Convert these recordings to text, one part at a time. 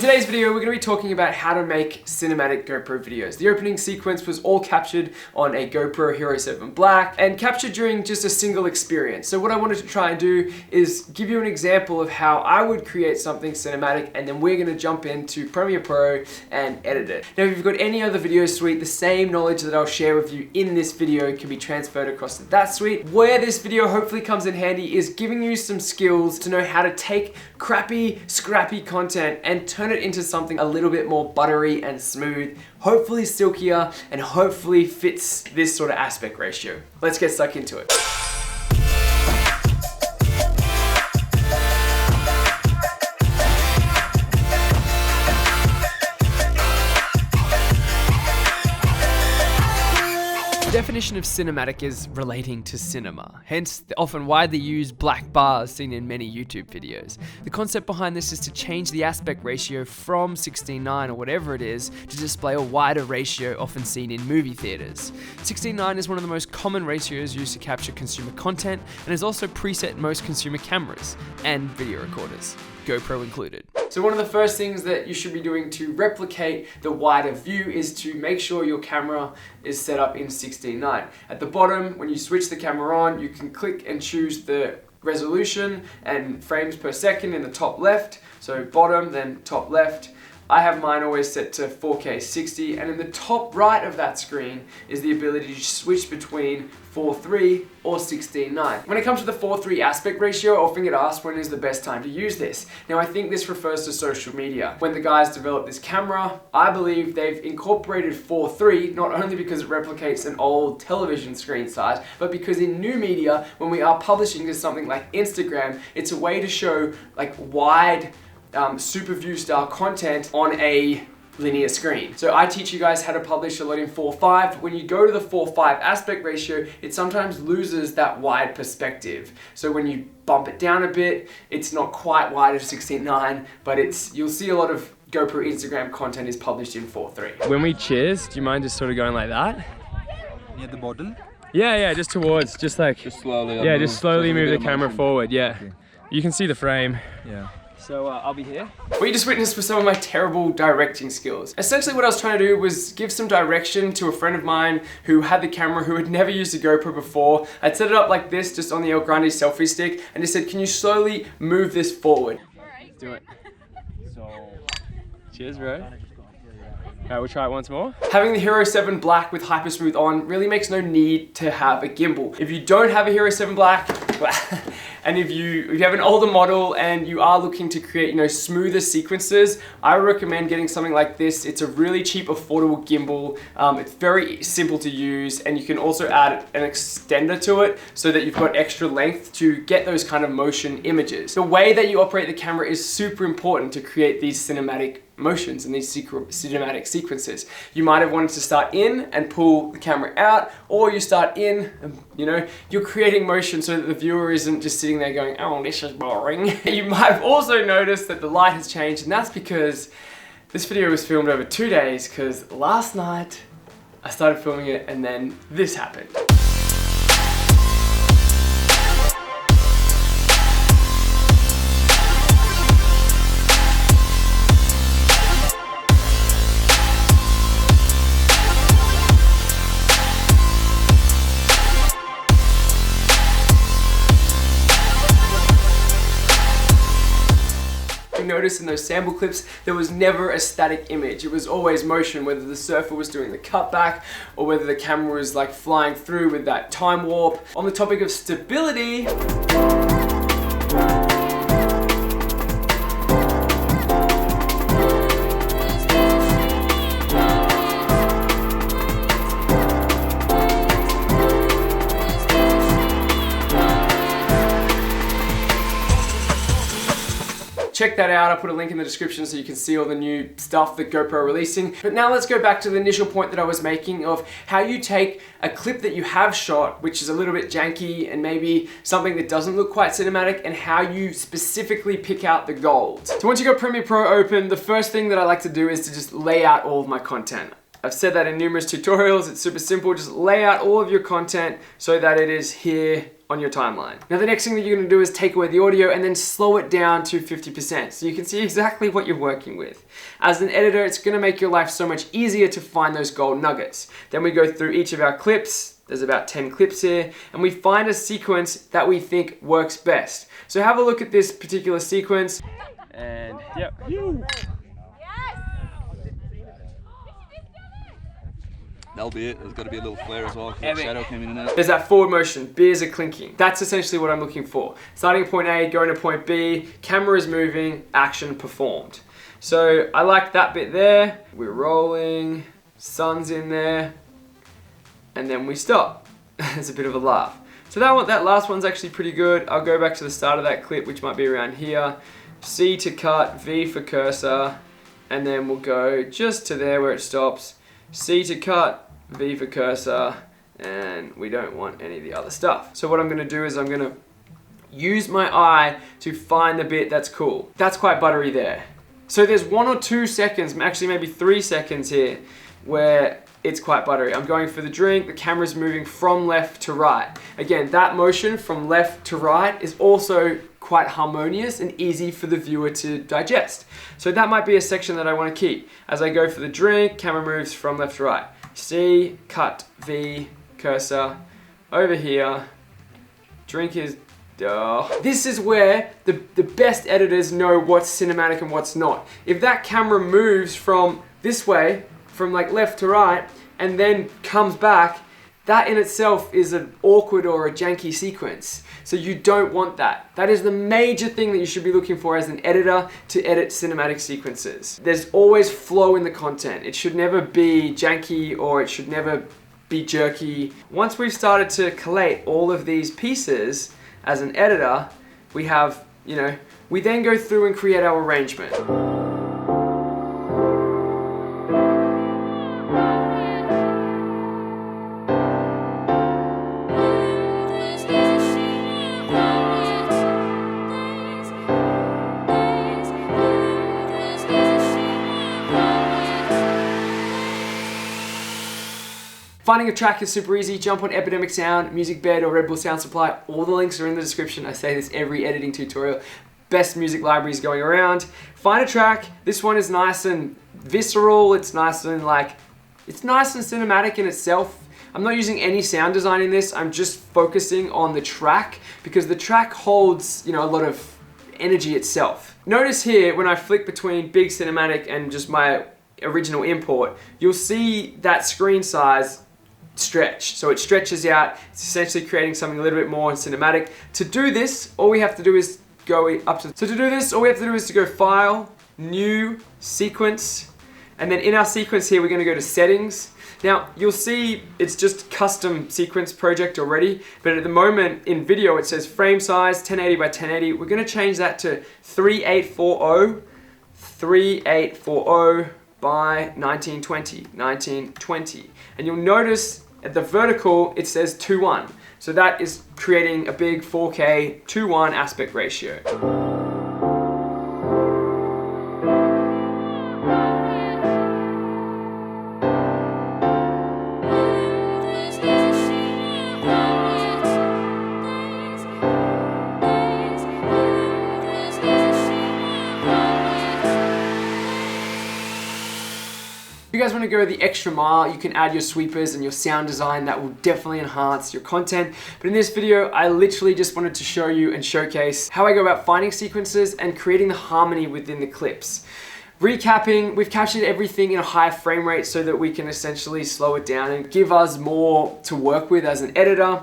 today's video, we're going to be talking about how to make cinematic GoPro videos. The opening sequence was all captured on a GoPro Hero 7 Black and captured during just a single experience. So what I wanted to try and do is give you an example of how I would create something cinematic, and then we're going to jump into Premiere Pro and edit it. Now, if you've got any other video suite, the same knowledge that I'll share with you in this video can be transferred across to that suite. Where this video hopefully comes in handy is giving you some skills to know how to take crappy, scrappy content and turn it into something a little bit more buttery and smooth, hopefully silkier, and hopefully fits this sort of aspect ratio. Let's get stuck into it. The definition of cinematic is relating to cinema, hence the often widely used black bars seen in many YouTube videos. The concept behind this is to change the aspect ratio from 16:9 or whatever it is to display a wider ratio often seen in movie theaters. 16:9 is one of the most common ratios used to capture consumer content and is also preset in most consumer cameras and video recorders, GoPro included. So one of the first things that you should be doing to replicate the wider view is to make sure your camera is set up in 16:9. At the bottom, when you switch the camera on, you can click and choose the resolution and frames per second in the top left. So bottom, then top left. I have mine always set to 4K 60, and in the top right of that screen is the ability to switch between 4:3 or 16:9. When it comes to the 4:3 aspect ratio, I often get asked when is the best time to use this. Now, I think this refers to social media. When the guys developed this camera, I believe they've incorporated 4:3 not only because it replicates an old television screen size, but because in new media, when we are publishing to something like Instagram, it's a way to show like wide super view style content on a linear screen. So I teach you guys how to publish a lot in 4:5. When you go to the 4:5 aspect ratio, it sometimes loses that wide perspective. So when you bump it down a bit, it's not quite wide as 16:9, but you'll see a lot of GoPro Instagram content is published in 4:3. When we cheers, do you mind just sort of going like that? Near the bottle? Yeah, just towards, just like, just slowly. Yeah, just slowly move the camera forward, yeah. Okay. You can see the frame. Yeah. So I'll be here. What you just witnessed was some of my terrible directing skills. Essentially what I was trying to do was give some direction to a friend of mine who had the camera, who had never used a GoPro before. I'd set it up like this, just on the El Grande selfie stick, and just said, can you slowly move this forward? Alright. Let's do it. So, cheers, bro. Alright, we'll try it once more. Having the Hero 7 Black with Hyper Smooth on really makes no need to have a gimbal. If you don't have a Hero 7 Black, and if you have an older model and you are looking to create, smoother sequences, I recommend getting something like this. It's a really cheap, affordable gimbal. It's very simple to use, and you can also add an extender to it so that you've got extra length to get those kind of motion images. The way that you operate the camera is super important to create these cinematic motions and these cinematic sequences. You might have wanted to start in and pull the camera out, or you start in, you're creating motion so that the viewer isn't just sitting there going, oh, this is boring. You might have also noticed that the light has changed, and that's because this video was filmed over 2 days, because last night I started filming it and then this happened. Notice in those sample clips, there was never a static image. It was always motion, whether the surfer was doing the cutback or whether the camera was like flying through with that time warp. On the topic of stability, check that out. I'll put a link in the description so you can see all the new stuff that GoPro are releasing. But now let's go back to the initial point that I was making of how you take a clip that you have shot, which is a little bit janky and maybe something that doesn't look quite cinematic, and how you specifically pick out the gold. So once you got Premiere Pro open, the first thing that I like to do is to just lay out all of my content. I've said that in numerous tutorials. It's super simple. Just lay out all of your content so that it is here on your timeline. Now the next thing that you're gonna do is take away the audio and then slow it down to 50% so you can see exactly what you're working with. As an editor, it's gonna make your life so much easier to find those gold nuggets. Then we go through each of our clips. There's about 10 clips here, and we find a sequence that we think works best. So have a look at this particular sequence. And yep. That'll be it. There's got to be a little flare as well, because shadow came in and out. There's that forward motion, beers are clinking. That's essentially what I'm looking for. Starting at point A, going to point B, camera is moving, action performed. So I like that bit there. We're rolling, sun's in there, and then we stop. There's a bit of a laugh. So that last one's actually pretty good. I'll go back to the start of that clip, which might be around here. C to cut, V for cursor, and then we'll go just to there where it stops. C to cut, V for cursor, and we don't want any of the other stuff. So what I'm gonna do is I'm gonna use my eye to find the bit that's cool. That's quite buttery there. So there's 1 or 2 seconds, actually maybe 3 seconds here, where it's quite buttery. I'm going for the drink, the camera's moving from left to right. Again, that motion from left to right is also quite harmonious and easy for the viewer to digest. So that might be a section that I want to keep. As I go for the drink, camera moves from left to right. C, cut, V, cursor, over here, drink is, This is where the best editors know what's cinematic and what's not. If that camera moves from this way, from like left to right, and then comes back, that in itself is an awkward or a janky sequence. So you don't want that. That is the major thing that you should be looking for as an editor to edit cinematic sequences. There's always flow in the content. It should never be janky or it should never be jerky. Once we've started to collate all of these pieces as an editor, we have, we then go through and create our arrangement. Finding a track is super easy. Jump on Epidemic Sound, Music Bed, or Red Bull Sound Supply. All the links are in the description. I say this every editing tutorial. Best music libraries going around. Find a track. This one is nice and visceral. It's nice and cinematic in itself. I'm not using any sound design in this. I'm just focusing on the track because the track holds, a lot of energy itself. Notice here when I flick between big cinematic and just my original import, you'll see that screen size stretch. So it stretches out. It's essentially creating something a little bit more cinematic. To do this, all we have to do is go up to, so to do this, all we have to do is to go File, New, Sequence, and then in our sequence here, we're gonna go to Settings. Now, you'll see it's just custom sequence project already, but at the moment in video, it says frame size, 1080 by 1080. We're gonna change that to 3840 by 1920. And you'll notice at the vertical, it says 2:1. So that is creating a big 4K 2:1 aspect ratio. If you guys want to go the extra mile, you can add your sweepers and your sound design. That will definitely enhance your content. But in this video, I literally just wanted to show you and showcase how I go about finding sequences and creating the harmony within the clips. Recapping, we've captured everything in a high frame rate so that we can essentially slow it down and give us more to work with as an editor.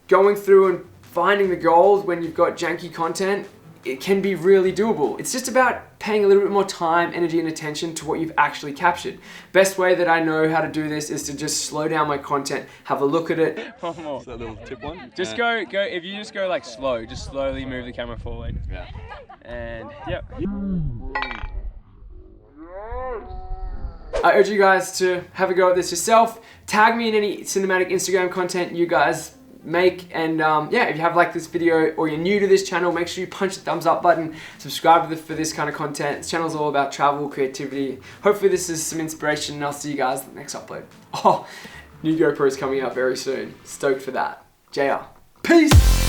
Going through and finding the gold when you've got janky content, it can be really doable. It's just about paying a little bit more time, energy, and attention to what you've actually captured. Best way that I know how to do this is to just slow down my content, have a look at it. One more. Is that little tip one? Just go, if you just go like slow, just slowly move the camera forward. Yeah. And, yep. I urge you guys to have a go at this yourself. Tag me in any cinematic Instagram content you guys make, and yeah, if you have liked this video or you're new to this channel, make sure you punch the thumbs up button, subscribe for this kind of content. This channel is all about travel, creativity. Hopefully this is some inspiration, and I'll see you guys in the next upload. Oh, new GoPro is coming out very soon. Stoked for that. JR. Peace!